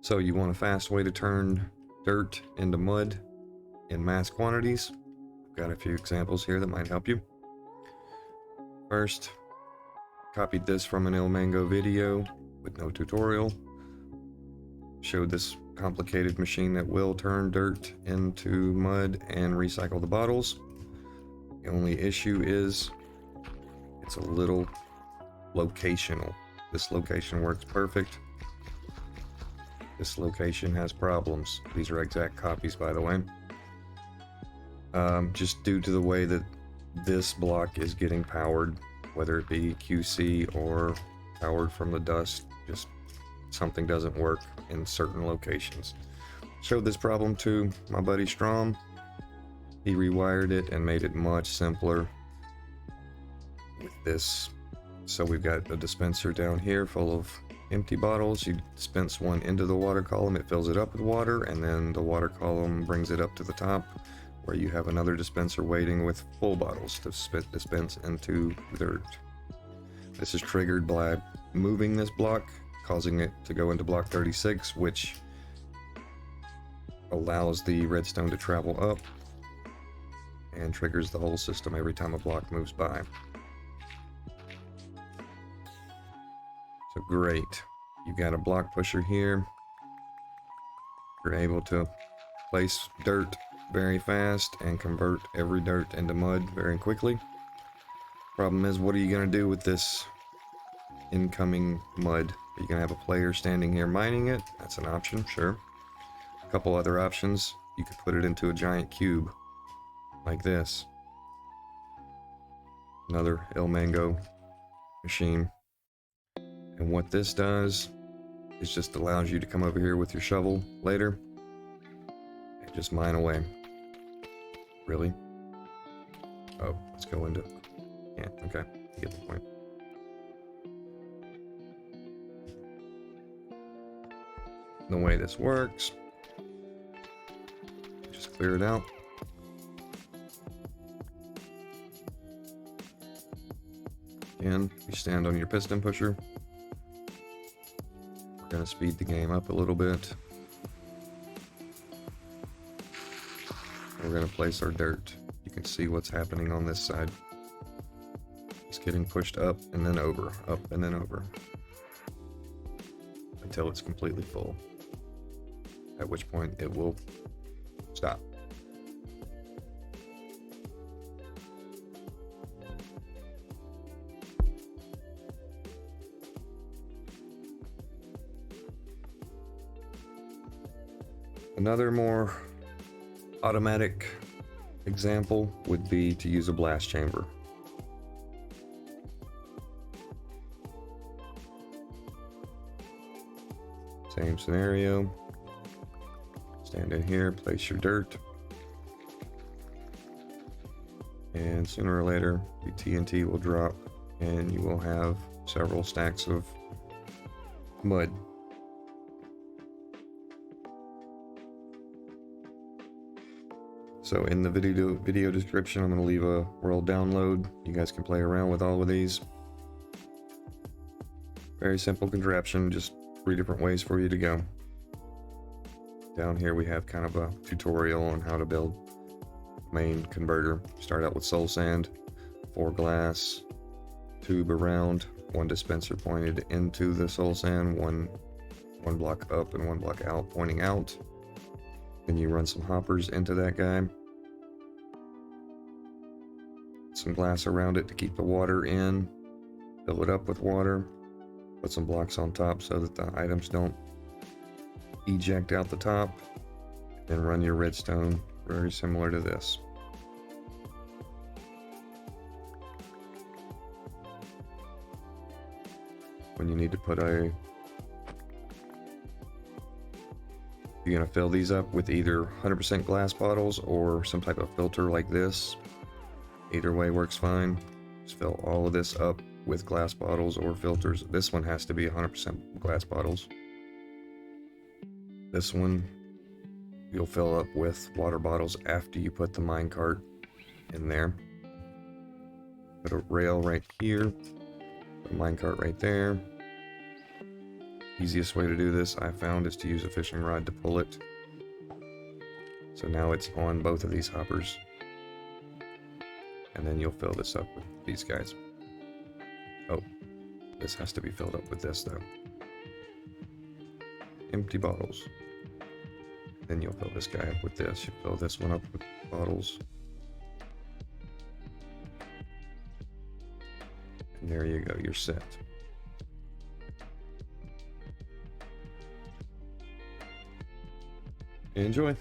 So you want a fast way to turn dirt into mud in mass quantities. I've got a few examples here that might help you. First, copied this from an Ilmango video with no tutorial. Showed this complicated machine that will turn dirt into mud and recycle the bottles. The only issue is it's a little locational. This location works perfect. This location has problems. These are exact copies, by the way. Just due to the way that this block is getting powered, whether it be QC or powered from the dust, just something doesn't work in certain locations. Showed this problem to my buddy Strom. He rewired it and made it much simpler with this. So we've got a dispenser down here full of empty bottles. You dispense one into the water column, it fills it up with water, and then the water column brings it up to the top where you have another dispenser waiting with full bottles to dispense into the dirt. This is triggered by moving this block, causing it to go into block 36, which allows the redstone to travel up and triggers the whole system every time a block moves by. So great, you've got a block pusher here. You're able to place dirt very fast and convert every dirt into mud very quickly. Problem is, what are you going to do with this incoming mud? Are you going to have a player standing here mining it? That's an option, sure. A couple other options. You could put it into a giant cube like this. Another Ilmango machine. And what this does is just allows you to come over here with your shovel later and just mine away. Really? Oh, let's go into... Yeah, okay, you get the point. The way this works, just clear it out. Again, you stand on your piston pusher. We're going to speed the game up a little bit. We're going to place our dirt. You can see what's happening on this side. It's getting pushed up and then over, up and then over, until it's completely full, at which point it will stop. Another more automatic example would be to use a blast chamber. Same scenario. Stand in here, place your dirt, and sooner or later your TNT will drop and you will have several stacks of mud. So in the video description, I'm going to leave a world download. You guys can play around with all of these. Very simple contraption, just 3 different ways for you to go. Down here we have kind of a tutorial on how to build main converter. Start out with soul sand, 4 glass, tube around, 1 dispenser pointed into the soul sand, one block up and 1 block out, pointing out. Then you run some hoppers into that guy. Some glass around it to keep the water in. Fill it up with water. Put some blocks on top so that the items don't eject out the top. Then run your redstone very similar to this. When you need to put you're going to fill these up with either 100% glass bottles or some type of filter like this. Either way works fine. Just fill all of this up with glass bottles or filters. This one has to be 100% glass bottles. This one you'll fill up with water bottles after you put the minecart in there. Put a rail right here, put a minecart right there. Easiest way to do this I found is to use a fishing rod to pull it. So now it's on both of these hoppers. And then you'll fill this up with these guys. Oh, this has to be filled up with this though. Empty bottles. Then you'll fill this guy up with this. You fill this one up with bottles. And there you go, you're set. Enjoy.